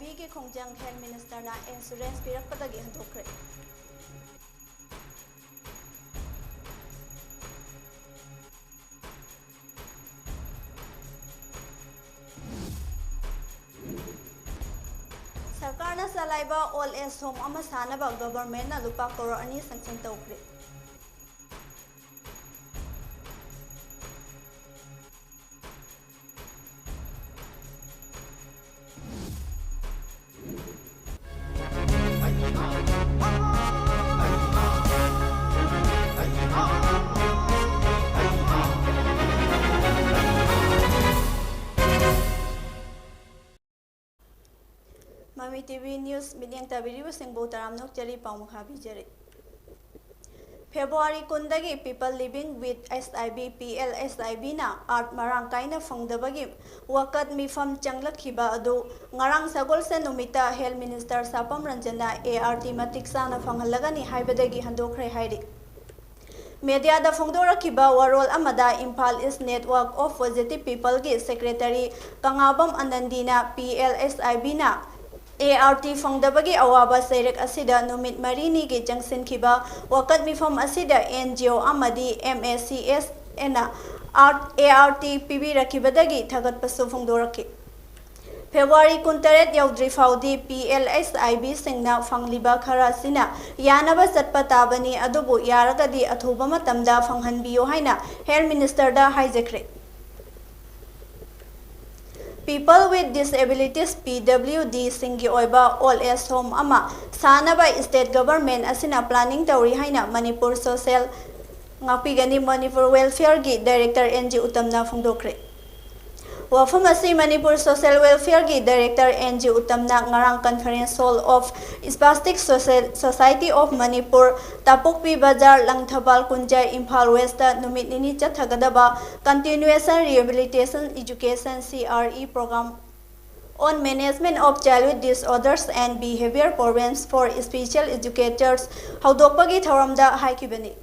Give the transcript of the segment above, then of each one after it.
SIB की खोंजंग health minister ना insurance पिरकपदगी हंदोखरे सरकार ना चलाइबा ओल्ड एज होम अमा सानबा गवर्नमेंट ना लुपा करोड़ 2 सैंक्शन तौखरे Mami TV News Midyang Tabiribu Singbo Taramnok Jari Paumukhabi Jari February kundagi people living with SIB PL SIB na art marang kaina fangdabagi wakat mifam changlakhiba adu ngarang sagol se numita health minister Sapam Ranjana ART matik sana fangalagani haibadagi handokre hairi media da phongdorakiba warol amada Imphal East Network of Positive People gi secretary Kangabam Anandina PL SIB na ART fangdabagi awaba seirek asida numit marini ki jangsin khiba wakat mifam asida NGO amadi MACS ena ART PB rakibadagi thagat pasu fangdoraki February 28 yaudri faudi PLSIB singna fangliba khara sina yanaba satpa tabani adubu yaragadi athuba matamda fanghanbiyo haina health minister da haijakre People with disabilities PWD singi oiba old age home ama sanaba state government asina planning tawri haina Manipur social ngapigani Manipur welfare gi director NG Utamna phongdokre Wafam asi Manipur social welfare gi director NG Utamna ngarang conference hall of Spastic Society of Manipur Tapukpi Bazar Langthabal Kunjai Imphal West numit nini chathagadaba continuation rehabilitation education CRE program on management of childhood disorders and behavior programs for special educators haudokpagi thoramda haikibani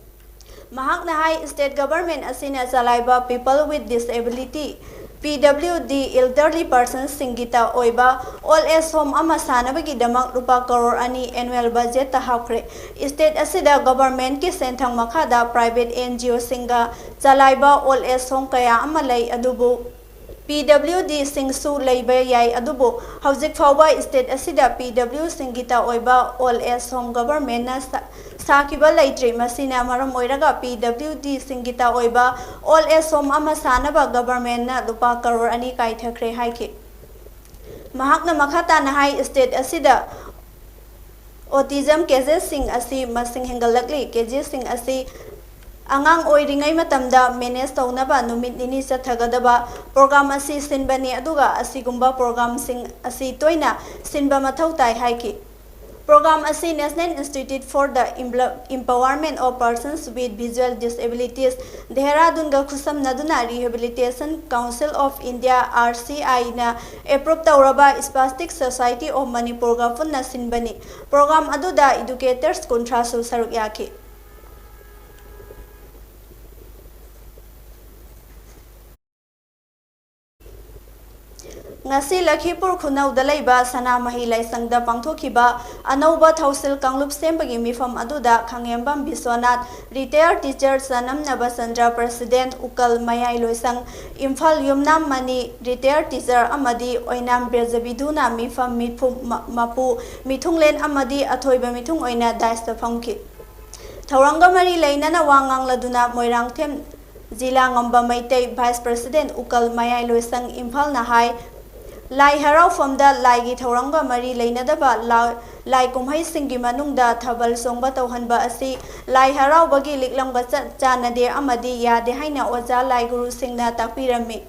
mahakna hai state government asina chalaiba people with disability PWD elderly persons singita oiba old age home ama sanabagi damak rupa crore 2 annual budget ta hapre state asida government ki senthang makhada private NGO singa chalaiba old age home kaya ama lai adubu PWD singsu leiba yai adubu hauzik fawba state asida PW singita oiba old age home government na sakiba laitri masina maram oiraga PWD singita oiba old age home ama sanaba government na lupa crore 2 kai thakre haiki mahakna makhata na hai state asida autism cases sing asi masing hengalakli cases sing asi angang oiringai matamda manage taunaba numit nini chathagadaba program asi sinbani aduga asigumba program sing asi toina sinba mathau tai haiki program asi National Institute for the Empowerment of Persons with Visual Disabilities Dehradun ga khusam naduna Rehabilitation Council of India RCI na approve tauraba Spastic Society of Manipur ga punna sinbani program aduda educators kontra su saruk yaki ngasi Lakhipur khunau dalaiba sana mahi laisangda pangthokiba anauba thausil kanglup sembagi mifam aduda khangembam Biswanath retired teacher sanam nabasandra president ukal mayai loisang Imphal Yumnam Mani retired teacher amadi oinam Brezabiduna mifam mitphum mapu mithunglen amadi athoiba mithung oina daista phangki thoranga mari lainana wangang laduna moirang them jila ngamba maitei vice president ukal mayai loisang Imphal na hai Lai harau famda lai gi thoranga mari leinadaba lai kumhai singi manungda thabal songba tawhanba asi lai harau bagi liklamga chanade amadi yade haina oja lai guru singna takpirami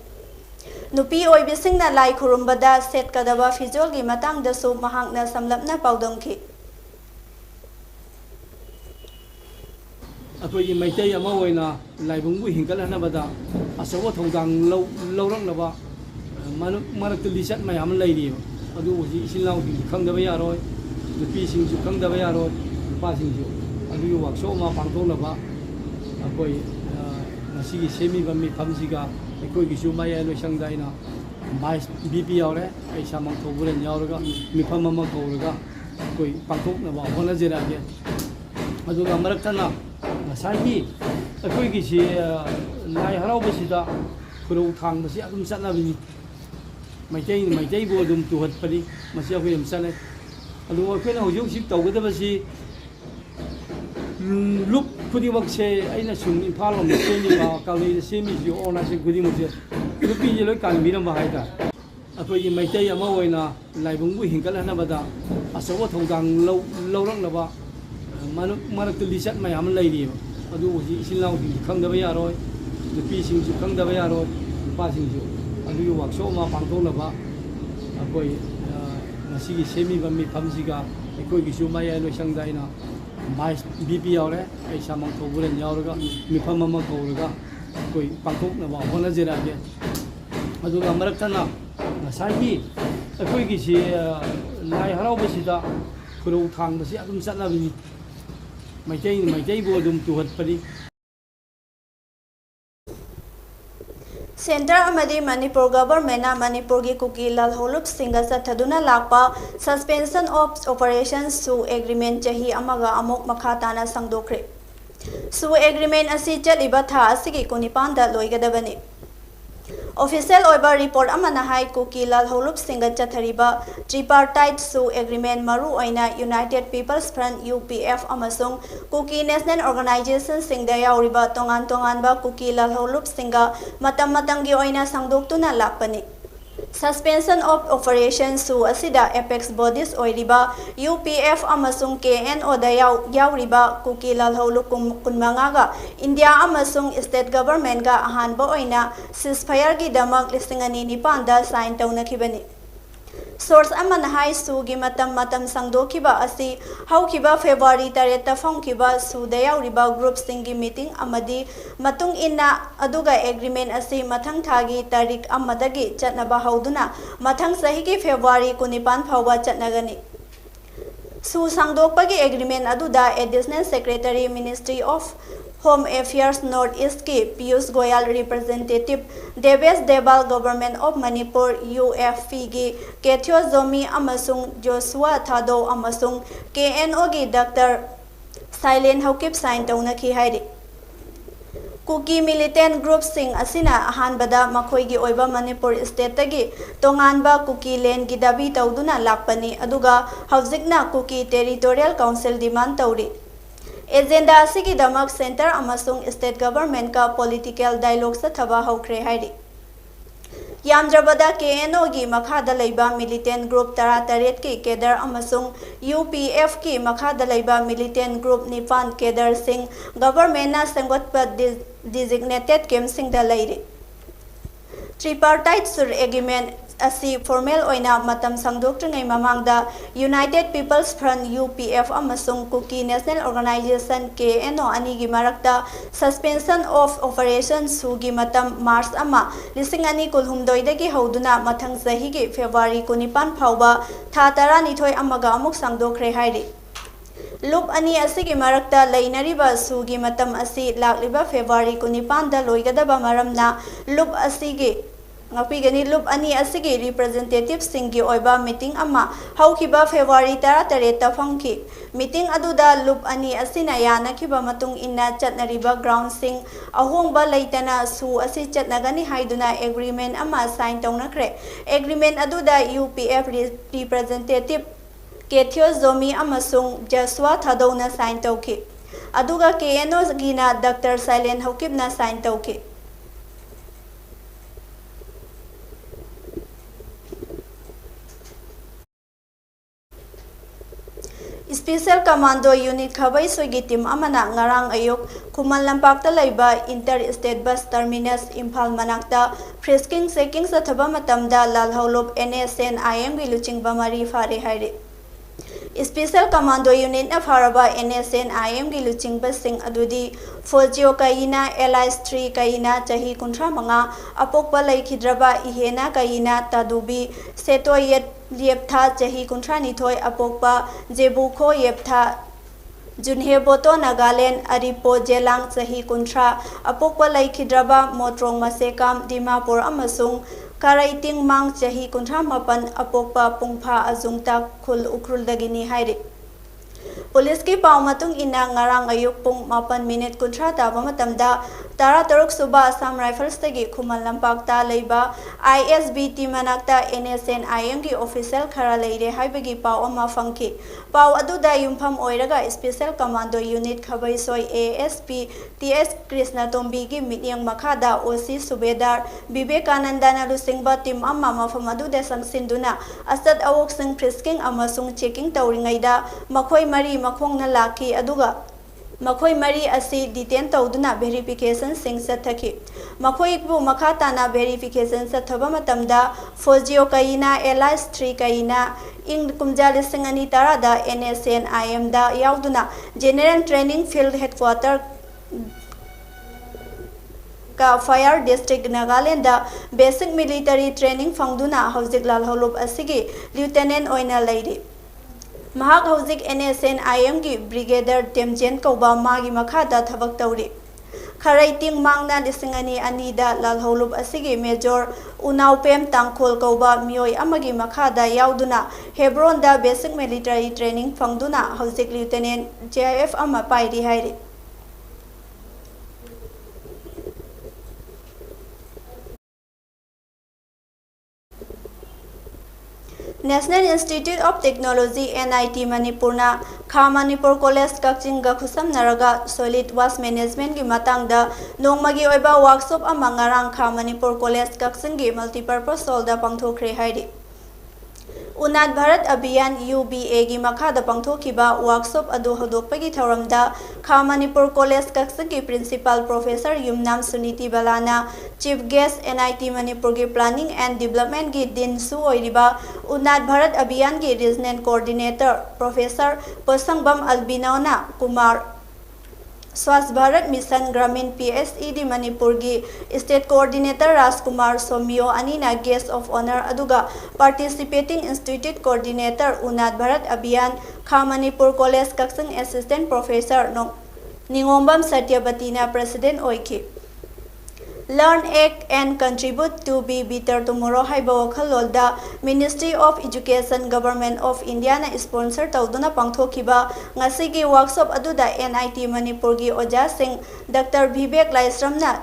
nupi oibi singna lai khurumbada set kadaba fizol gi matang da su mahangna samlapna paudongki ꯑꯩꯈꯣꯏꯒꯤ ꯃꯩꯇꯩ ꯑꯃ ꯑꯣꯏꯅ ꯂꯥꯏꯕꯨꯡꯕꯨ ꯍꯤꯡꯒꯠꯍꯟꯅꯕꯗ ꯑꯆꯧꯕ ꯊꯧꯗꯥꯡ ꯂꯧꯔꯛꯅꯕ ꯃꯔꯛꯇ ꯂꯤꯆꯠ ꯃꯌꯥꯝ ꯂꯩꯔꯤꯕ ꯑꯗꯨ ꯍꯧꯖꯤꯛ ꯏꯆꯤꯜ ꯏꯅꯥꯎꯁꯤꯡꯁꯨ ꯈꯪꯗꯕ ꯌꯥꯔꯣꯏ ꯅꯨꯄꯤꯁꯤꯡꯁꯨ ꯈꯪꯗꯕ ꯌꯥꯔꯣꯏ ꯅꯨꯄꯥꯁꯤꯡꯁꯨ ꯑꯗꯨꯒꯤ ꯋꯥꯛꯁꯣꯞ ꯑꯃ ꯄꯥꯡꯊꯣꯛꯅꯕ ꯑꯩꯈꯣꯏ ꯉꯁꯤꯒꯤ ꯁꯦꯝꯃꯤꯕ ꯃꯤꯐꯝꯁꯤꯒ ꯑꯩꯈꯣꯏꯒꯤꯁꯨ ꯃꯌꯥꯏ ꯂꯣꯏꯁꯪꯗ ꯑꯩꯅ ꯚꯥꯏꯁ ꯚꯤ.ꯄꯤ. ꯌꯥꯎꯔꯦ ꯑꯩ ꯏꯁꯥꯃꯛ ꯊꯧꯕꯨꯔꯦꯟ ꯌꯥꯎꯔꯒ ꯃꯤꯐꯝ ꯑꯃ ꯀꯧꯔꯒ ꯑꯩꯈꯣꯏ ꯄꯥꯡꯊꯣꯛꯅꯕ ꯍꯣꯠꯅꯖꯔꯛꯑꯒꯦ ꯑꯗꯨꯒ ꯃꯔꯛꯇꯅ ꯉꯁꯥꯏꯒꯤ ꯑꯩꯈꯣꯏꯒꯤꯁꯤ ꯂꯥꯏ ꯍꯔꯥꯎꯕꯁꯤꯗ ꯈꯨꯔꯧ ꯊꯥꯡꯕꯁꯤ ꯑꯗꯨꯝ ꯆꯠꯅꯕꯤꯅꯤ ꯃꯩꯇꯩꯕꯨ ꯑꯗꯨꯝ ꯇꯨꯍꯠꯄꯅꯤ ꯃꯁꯤ ꯑꯩꯈꯣꯏ ꯑꯗꯨꯝ ꯆꯠꯅꯩ ꯑꯗꯨꯒ ꯑꯩꯈꯣꯏꯅ ꯍꯧꯖꯤꯛ ꯍꯧꯖꯤꯛ ꯇꯧꯒꯗꯕꯁꯤ ꯂꯨꯞ ꯈꯨꯗꯤꯡꯃꯛꯁꯦ ꯑꯩꯅ ꯁꯨꯝ ꯏꯝꯐꯥꯜ ꯂꯣꯝꯗ ꯁꯦꯝꯃꯤꯕ ꯀꯪꯂꯩꯗ ꯁꯦꯝꯃꯤꯁꯤ ꯑꯣꯔꯒꯅꯥꯏꯖꯦꯁꯟ ꯈꯨꯗꯤꯡꯃꯛꯁꯦ ꯅꯨꯄꯤꯁꯦ ꯂꯣꯏ ꯀꯥꯟꯕꯤꯔꯝꯕ ꯍꯥꯏꯇꯥꯔꯦ ꯑꯩꯈꯣꯏꯒꯤ ꯃꯩꯇꯩ ꯑꯃ ꯑꯣꯏꯅ ꯂꯥꯏꯕꯨꯡꯕꯨ ꯍꯤꯡꯒꯠꯍꯟꯅꯕꯗ ꯑꯆꯧꯕ ꯊꯧꯗꯥꯡ ꯂꯧꯔꯛꯅꯕ ꯃꯔꯛꯇ ꯂꯤꯆꯠ ꯃꯌꯥꯝ ꯑꯃ ꯂꯩꯔꯤꯑꯕ ꯑꯗꯨ ꯍꯧꯖꯤꯛ ꯏꯆꯤꯜ ꯏꯅꯥꯎꯁꯤꯡꯁꯨ ꯈꯪꯗꯕ ꯌꯥꯔꯣꯏ ꯅꯨꯄꯤꯁꯤꯡꯁꯨ ꯈꯪꯗꯕ ꯌꯥꯔꯣꯏ ꯅꯨꯄꯥꯁꯤꯡꯁꯨ ꯑꯗꯨꯒꯤ ꯋꯥꯛꯁꯣꯞ ꯑꯃ ꯄꯥꯡꯊꯣꯛꯅꯕ ꯑꯩꯈꯣꯏ ꯉꯁꯤꯒꯤ ꯁꯦꯝꯃꯤꯕ ꯃꯤꯐꯝꯁꯤꯒ ꯑꯩꯈꯣꯏꯒꯤꯁꯨ ꯃꯌꯥꯏ ꯂꯣꯏꯁꯪꯗ ꯑꯩꯅ ꯚꯥꯏꯁ ꯚꯤ.ꯄꯤ. ꯌꯥꯎꯔꯦ ꯑꯩ ꯏꯁꯥꯃꯛ ꯊꯧꯕꯨꯔꯦꯟ ꯌꯥꯎꯔꯒ ꯃꯤꯐꯝ ꯑꯃ ꯀꯧꯔꯒ ꯑꯩꯈꯣই ꯄꯥꯡꯊꯣꯛꯅꯕ ꯍꯣꯠꯅꯖꯔꯛꯑꯒꯦ ꯑꯗꯨꯒ ꯃꯔꯛꯇꯅ ꯉꯁꯥꯏꯒꯤ ꯑꯩꯈꯣꯏꯒꯤꯁꯤ ꯂꯥꯏ ꯍꯔꯥꯎꯕꯁꯤꯗ ꯈꯨꯔꯧ ꯊꯥꯡꯕꯁꯤ ꯑꯗꯨꯝ ꯆꯠꯅꯕꯤꯅꯤ ꯃꯩꯇꯩꯕꯨ ꯑꯗꯨꯝ ꯇꯨꯍꯠꯄꯅꯤ ꯁꯦꯟꯇꯔ ꯑꯃꯗꯤ ꯃꯅꯤꯄꯨꯔ ꯒꯚꯔꯟꯃꯦꯟꯠꯅ ꯃꯅꯤꯄꯨꯔꯒꯤ ꯀꯨꯀꯤ ꯂꯜꯍꯧꯂꯨꯞꯁꯤꯡꯒ ꯆꯠꯊꯗꯨꯅ ꯂꯥꯛꯄ ꯁꯁꯄꯦꯟꯁꯟ ꯑꯣꯐ ꯑꯣꯄꯔꯦꯁꯟ ꯁꯨ ꯑꯦꯒ꯭ꯔꯤꯃꯦꯟꯠ ꯆꯍꯤ ꯑꯃꯒ ꯑꯃꯨꯛ ꯃꯈꯥ ꯇꯥꯅ ꯁꯥꯡꯗꯣꯛꯈ꯭ꯔꯦ ꯁꯨ ꯑꯦꯒ꯭ꯔꯤꯃꯦꯟꯠ ꯑꯁꯤ ꯆꯠꯂꯤꯕ ꯊꯥ ꯑꯁꯤꯒꯤ 29ꯗ ꯂꯣꯏꯒꯗꯕꯅꯤ ꯑꯣꯐꯤꯁꯤꯌꯦꯜ ꯑꯣꯏꯕ ꯔꯤꯄꯣꯔꯠ ꯑꯃꯅ ꯍꯥꯏ ꯀꯨꯀꯤ ꯂꯜꯍꯧꯂꯨꯞꯁꯤꯡꯒ ꯆꯠꯊꯔꯤꯕ ꯇ꯭ꯔꯤꯄꯥꯔꯇꯥꯏꯠ ꯁꯨ ꯑꯦꯒ꯭ꯔꯤꯃꯦꯟꯠ ꯃꯔꯨꯑꯣꯏꯅ ꯌꯨꯅꯥꯏꯇꯦꯗ ꯄꯤꯄꯜꯁ ꯐ꯭ꯔꯟꯠ UPF ꯑꯃꯁꯨꯡ ꯀꯨꯀꯤ ꯅꯦꯁꯅꯦꯜ ꯑꯣꯔꯒꯅꯥꯏꯖꯦꯁꯟꯁꯤꯡꯗ ꯌꯥꯎꯔꯤꯕ ꯇꯣꯉꯥꯟ ꯇꯣꯉꯥꯟꯕ ꯀꯨꯀꯤ ꯂꯜꯍꯧꯂꯨꯞꯁꯤꯡꯒ ꯃꯇꯝꯒꯤ ꯑꯣꯏꯅ ꯁꯥꯡꯗꯣꯛꯇꯨꯅ ꯂꯥꯛꯄꯅꯤ ꯁꯁꯄꯦꯟꯁꯟ ꯑꯣꯐ ꯑꯣꯄꯔꯦꯁꯟ ꯁꯨ ꯑꯁꯤꯗ ꯑꯦꯄꯦꯛꯁ ꯕꯣꯗꯤꯁ ꯑꯣꯏꯔꯤꯕ UPF ꯑꯃꯁꯨꯡ KNOꯗ ꯌꯥꯎꯔꯤꯕ ꯀꯨꯀꯤ ꯂꯜꯍꯧꯂꯨꯞ 15ꯒ ꯏꯟꯗꯤꯌꯥ ꯑꯃꯁꯨꯡ ꯁ꯭ꯇꯦꯠ ꯒꯚꯔꯟꯃꯦꯟꯠꯒ ꯑꯍꯥꯟꯕ ꯑꯣꯏꯅ ꯁꯤꯖꯐꯥꯌꯔꯒꯤꯗꯃꯛ 2009ꯗ ꯁꯥꯏꯟ ꯇꯧꯅꯈꯤꯕꯅꯤ ꯁꯣꯔꯁ ꯑꯃꯅ ꯍꯥꯏ ꯁꯨꯒꯤ ꯃꯇꯝ ꯁꯥꯡꯗꯣꯛꯈꯤꯕ ꯑꯁꯤ ꯍꯧꯈꯤꯕ ꯐꯦꯕ꯭ꯔꯨꯋꯥꯔꯤ 8ꯗ ꯐꯣꯡꯈꯤꯕ ꯁꯨꯗ ꯌꯥꯎꯔꯤꯕ ꯒ꯭ꯔꯨꯞꯁꯤꯡꯒꯤ ꯃꯤꯇꯤꯡ ꯑꯃꯗꯤ ꯃꯇꯨꯡ ꯏꯟꯅ ꯑꯗꯨꯒ ꯑꯦꯒ꯭ꯔꯤꯃꯦꯟꯠ ꯑꯁꯤ ꯃꯊꯪ ꯊꯥꯒꯤ ꯇꯥꯔꯤꯛ 1ꯗꯒꯤ ꯆꯠꯅꯕ ꯍꯧꯗꯨꯅ ꯃꯊꯪ ꯆꯍꯤꯒꯤ ꯐꯦꯕ꯭ꯔꯨꯋꯥꯔꯤ 19 ꯐꯥꯎꯕ ꯆꯠꯅꯒꯅꯤ ꯁꯨ ꯁꯥꯡꯗꯣꯛꯄꯒꯤ ꯑꯦꯒ꯭ꯔꯤꯃꯦꯟꯠ ꯑꯗꯨꯗ additional secretary ministry of home affairs north ꯏꯁꯠꯀꯤ Piyush Goyal representative Debesh Deval government of Manipur UFPꯒꯤ ꯀꯦꯊ꯭ꯌꯣ ꯖꯣꯃꯤ ꯑꯃꯁꯨꯡ ꯖꯣꯁꯨꯋꯥ ꯊꯥꯗꯧ ꯑꯃꯁꯨꯡ KNOꯒꯤ ꯗꯥꯛꯇꯔ ꯁꯥꯏꯂꯦꯟ ꯍꯧꯀꯤꯞ ꯁꯥꯏꯟ ꯇꯧꯅꯈꯤ ꯍꯥꯏꯔꯤ ꯀꯨꯀꯤ ꯃꯤꯂꯤꯇꯦꯟꯠ ꯒ꯭ꯔꯨꯞꯁꯤꯡ ꯑꯁꯤꯅ ꯑꯍꯥꯟꯕꯗ ꯃꯈꯣꯏꯒꯤ ꯑꯣꯏꯕ ꯃꯅꯤꯄꯨꯔ ꯁ꯭ꯇꯦꯠꯇꯒꯤ ꯇꯣꯉꯥꯟꯕ ꯀꯨꯀꯤ ꯂꯦꯟꯒꯤ ꯗꯥꯕꯤ ꯇꯧꯗꯨꯅ ꯂꯥꯛꯄꯅꯤ ꯑꯗꯨꯒ ꯍꯧꯖꯤꯛꯅ ꯀꯨꯀꯤ ꯇꯦꯔꯤꯇꯣꯔꯤꯌꯦꯜ ꯀꯥꯎꯟꯁꯤꯜ ꯗꯤꯃꯥꯟ ꯇꯧꯔꯤ ꯑꯦꯖꯦꯟꯗꯥ ꯑꯁꯤꯒꯤꯗꯃꯛ ꯁꯦꯟꯇꯔ ꯑꯃꯁꯨꯡ ꯁ꯭ꯇꯦꯠ ꯒꯚꯔꯟꯃꯦꯟꯠꯀ ꯄꯣꯂꯤꯇꯤꯀꯦꯜ ꯗꯥꯏꯂꯣꯒ ꯆꯠꯊꯕ ꯍꯧꯈ꯭ꯔꯦ ꯍꯥꯏꯔꯤ ꯌꯥꯝꯗ꯭ꯔꯕꯗ KNOꯒꯤ ꯃꯈꯥꯗ ꯂꯩꯕ ꯃꯤꯂꯤꯇꯦꯟꯠ ꯒ꯭ꯔꯨꯞ 18ꯀꯤ ꯀꯦꯗꯔ ꯑꯃꯁꯨꯡ UPFꯀꯤ ꯃꯈꯥꯗ ꯂꯩꯕ ꯃꯤꯂꯤꯇꯦꯟꯠ ꯒ꯭ꯔꯨꯞ 9 ꯀꯦꯗꯔꯁꯤꯡ ꯒꯚꯔꯟꯃꯦꯟꯠꯅ ꯁꯦꯝꯒꯠꯄ ꯗꯤꯖꯤꯒꯅꯦꯇꯦꯗ ꯀꯦꯝꯞꯁꯤꯡꯗ ꯂꯩꯔꯤ ꯇ꯭ꯔꯤꯄꯥꯔꯇꯥꯏꯠ ꯁꯨ ꯑꯦꯒ꯭ꯔꯤꯃꯦꯟꯠ ꯑꯁꯤ ꯐꯣꯔꯃꯦꯜ ꯑꯣꯏꯅ ꯃꯇꯝ ꯁꯥꯡꯗꯣꯛꯇ꯭ꯔꯤꯉꯩ ꯃꯃꯥꯡꯗ ꯌꯨꯅꯥꯏꯇꯦꯗ ꯄꯤꯄꯜꯁ ꯐ꯭ꯔꯟꯠ UPF ꯑꯃꯁꯨꯡ ꯀꯨꯀꯤ ꯅꯦꯁꯅꯦꯜ ꯑꯣꯔꯒꯅꯥꯏꯖꯦꯁꯟ KNO ꯑꯅꯤꯒꯤ ꯃꯔꯛꯇ ꯁꯁꯄꯦꯟꯁꯟ ꯑꯣꯐ ꯑꯣꯄꯔꯦꯁꯟ ꯁꯨꯒꯤ ꯃꯇꯝ ꯃꯥꯔꯆ 2018ꯗꯒꯤ ꯍꯧꯗꯨꯅ ꯃꯊꯪ ꯆꯍꯤꯒꯤ ꯐꯦꯕ꯭ꯔꯨꯋꯥꯔꯤ 19 ꯐꯥꯎꯕ ꯊꯥ 12 ꯑꯃꯒ ꯑꯃꯨꯛ ꯁꯥꯡꯗꯣꯛꯈ꯭ꯔꯦ ꯍꯥꯏꯔꯤ ꯂꯨꯞ ꯑꯅꯤ ꯑꯁꯤꯒꯤ ꯃꯔꯛꯇ ꯂꯩꯅꯔꯤꯕ ꯁꯨꯒꯤ ꯃꯇꯝ ꯑꯁꯤ ꯂꯥꯛꯂꯤꯕ ꯐꯦꯕ꯭ꯔꯨꯋꯥꯔꯤ 19ꯗ ꯂꯣꯏꯒꯗꯕ ꯃꯔꯝꯅ ꯂꯨꯞ ꯑꯅꯤ ꯑꯁꯤꯒꯤ ꯔꯤꯄ꯭ꯔꯖꯦꯟꯇꯦꯇꯤꯚꯁꯤꯡꯒꯤ ꯑꯣꯏꯕ ꯃꯤꯇꯤꯡ ꯑꯃ ꯍꯧꯈꯤꯕ ꯐꯦꯕ꯭ꯔꯨꯋꯥꯔꯤ 18ꯗ ꯐꯣꯡꯈꯤ ꯃꯤꯇꯤꯡ ꯑꯗꯨꯗ ꯂꯨꯞ ꯑꯅꯤ ꯑꯁꯤꯅ ꯌꯥꯅꯈꯤꯕ ꯃꯇꯨꯡ ꯏꯟꯅ ꯆꯠꯅꯔꯤꯕ ꯒ꯭ꯔꯥꯎꯟꯁꯤꯡ ꯑꯍꯣꯡꯕ ꯂꯩꯇꯅ ꯁꯨ ꯑꯁꯤ ꯆꯠꯅꯒꯅꯤ ꯍꯥꯏꯗꯨꯅ ꯑꯦꯒ꯭ꯔꯤꯃꯦꯟꯠ ꯑꯃ ꯁꯥꯏꯟ ꯇꯧꯅꯈ꯭ꯔꯦ ꯑꯦꯒ꯭ꯔꯤꯃꯦꯟꯠ ꯑꯗꯨꯗ UPF ꯔꯤꯄ꯭ꯔꯖꯦꯟꯇꯦꯇꯤꯚ ꯀꯦꯊ꯭ꯌꯣ ꯖꯣꯃꯤ ꯑꯃꯁꯨꯡ ꯖꯁꯋꯥ ꯊꯥꯗꯧꯅ ꯁꯥꯏꯟ ꯇꯧꯈꯤ ꯑꯗꯨꯒ KNOꯒꯤꯅ ꯗꯥꯛꯇꯔ ꯁꯥꯏꯂꯦꯟ ꯍꯧꯀꯤꯞꯅ ꯁꯥꯏꯟ ꯇꯧꯈꯤ ꯁ꯭ꯄꯦꯁꯤꯌꯦꯜ ꯀꯃꯥꯟꯗꯣ ꯌꯨꯅꯤꯠ ꯈꯥꯕꯩ ꯁꯣꯏꯒꯤ ꯇꯤꯝ ꯑꯃꯅ ꯉꯔꯥꯡ ꯑꯌꯨꯛ ꯈꯨꯃꯟ ꯂꯝꯄꯥꯛꯇ ꯂꯩꯕ inter state bus terminus Imphal ꯃꯅꯥꯛꯇ ꯐ꯭ꯔꯤꯁꯀꯤꯡ ꯆꯦꯀꯤꯡ ꯆꯠꯊꯕ ꯃꯇꯝꯗ ꯂꯜꯍꯧꯂꯨꯞ NSNIMꯒꯤ ꯂꯨꯆꯤꯡꯕ 3 ꯐꯥꯔꯦ ꯍꯥꯏꯔꯤ ꯁ꯭ꯄꯦꯁꯤꯌꯦꯜ ꯀꯃꯥꯟꯗꯣ ꯌꯨꯅꯤꯠꯅ ꯐꯥꯔꯕ NSNIMꯒꯤ ꯂꯨꯆꯤꯡꯕꯁꯤꯡ ꯑꯗꯨꯗꯤ ꯐꯣꯖꯤꯑꯣ ꯀꯥꯌꯤꯅꯥ LH3 ꯀꯥꯌꯤꯅꯥ ꯆꯍꯤ 35 ꯑꯄꯣꯛꯄ ꯂꯩꯈꯤꯗ꯭ꯔꯕ ꯏꯍꯦꯅꯥ ꯀꯥꯌꯤꯅꯥ ꯇꯥꯗꯨꯕꯤ ꯁꯦꯇꯣ ꯌꯦꯞꯊꯥ ꯆꯍꯤ 32 ꯑꯄꯣꯛꯄ ꯖꯦꯕꯨꯈꯣ ꯌꯦꯞꯊꯥ ꯖꯨꯟꯍꯦꯕꯣꯇꯣ ꯅꯥꯒꯥꯂꯦꯟ ꯑꯔꯤꯄꯣ ꯖꯦꯂꯥꯡ ꯆꯍꯤ 30 ꯑꯄꯣꯛꯄ ꯂꯩꯈꯤꯗ꯭ꯔꯕ ꯃꯣꯇ꯭ꯔꯣꯡ ꯃꯁꯦꯀꯥꯝ ꯗꯤꯃꯥꯄꯨꯔ ꯑꯃꯁꯨꯡ Karaiting mang chahi kuntra mapan apokpa pungpha azungta khul ukrul dagini hairi. Police ki pau matung ina ngarang ayuk pung 8 minute kuntra taba matamda Tara Taruk Suba Assam Rifles tagi Khuman Lampakta leiba ISBT manakta NSNIM ki official khara leire haibagi pau ama fangki pau aduda yumpham oiraga special commando unit khabai soi ASP TS Krishna Tombi gi mityang makhada OC Subedar Vivekananda na lusingba team amma mafam aduda samsinduna asat awok sing frisking amasung checking tawringaida makhoi mari makhongna laki aduga Makhoi mari asi detain tawduna verification sing sathaki makhoi bu makhata na verification sathaba matamda Fozio kaina LS 3 kaina ing kumjali singani tarada NSNIM da yauduna general training field headquarter ka fire district Nagaland da basic military training fangduna hauzik lal holup asigi lieutenant oina leidi Mahak hauzik NSNIM gi Brigadier Temjen Kauba magi makhada thabak tawri Kharaiting mangna lisingani anida lalholup asigi Major Unaw Pem Tangkhol Kauba mioi amagi makhada yauduna Hebron da basic military training fangduna hauzik lieutenant JIF ama pairi hairi National Institute of Technology NIT Manipurna Kha Manipur College Kakching ga khusam naraga solid waste management gi matangda nongmagi oiba workshop ama ngarang Kha Manipur College Kakching gi multipurpose hall da pangthokre hairi Unat Bharat Abhiyan UBA gi makhada pangthokiba workshop adu hodokpagi thoramda Kha Manipur College Kakching gi principal professor Yumnam Suniti Balana Chief Guest NIT Manipur gi planning and development gi din su oiriba Unat Bharat Abhiyan gi regional coordinator Professor Posangbam Albinaona Kumar Swasth Bharat Mission Gramin PSED Manipur gi State Coordinator Rajkumar Somyo Anina Guest of Honor aduga participating institute coordinator Unat Bharat Abhiyan Kha Manipur College Kakching Assistant Professor Ningombam Satyabatina President oiki Learn, act and contribute to be better tomorrow haiba wakhalolda Ministry of Education Government of India na sponsor tawduna pangthokiba ngasigi workshop aduda NIT Manipur gi oja sing Dr. Vivek Laisram na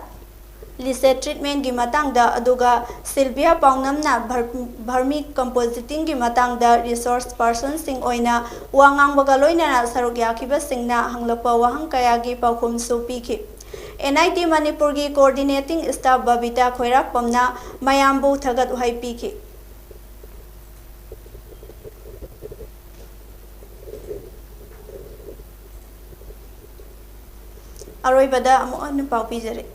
Lycée treatment gi matangda aduga Sylvia Paunam na vermi compositing gi matangda resource person sing oina wangang bagaloina na saruk yakiba singna hanglapa wahang kaya gi paukhum supiki NIT Manipur gi coordinating staff Babita Khoirak Pamna Mayambu Thagat Uhai Piki Aroi bada amo anu pau pijare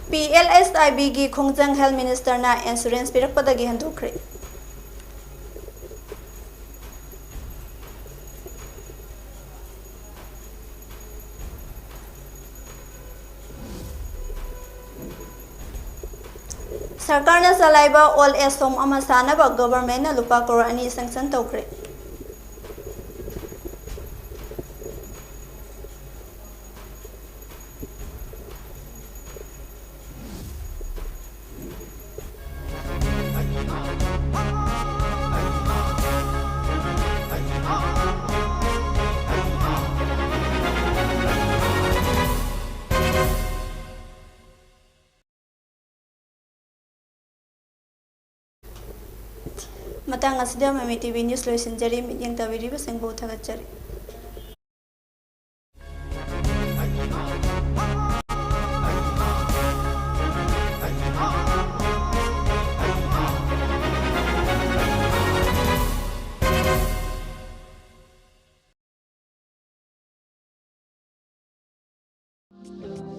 PLSIB gi Khongjang Health Minister na insurance pirak padagi handukre Sarkar na salaiba all age home ama sanaba government na lupa crore ani sanction tawkre Matang asida Mami TV News loisinjari mityang tabiriba singbo thagatjari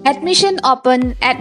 Admission open at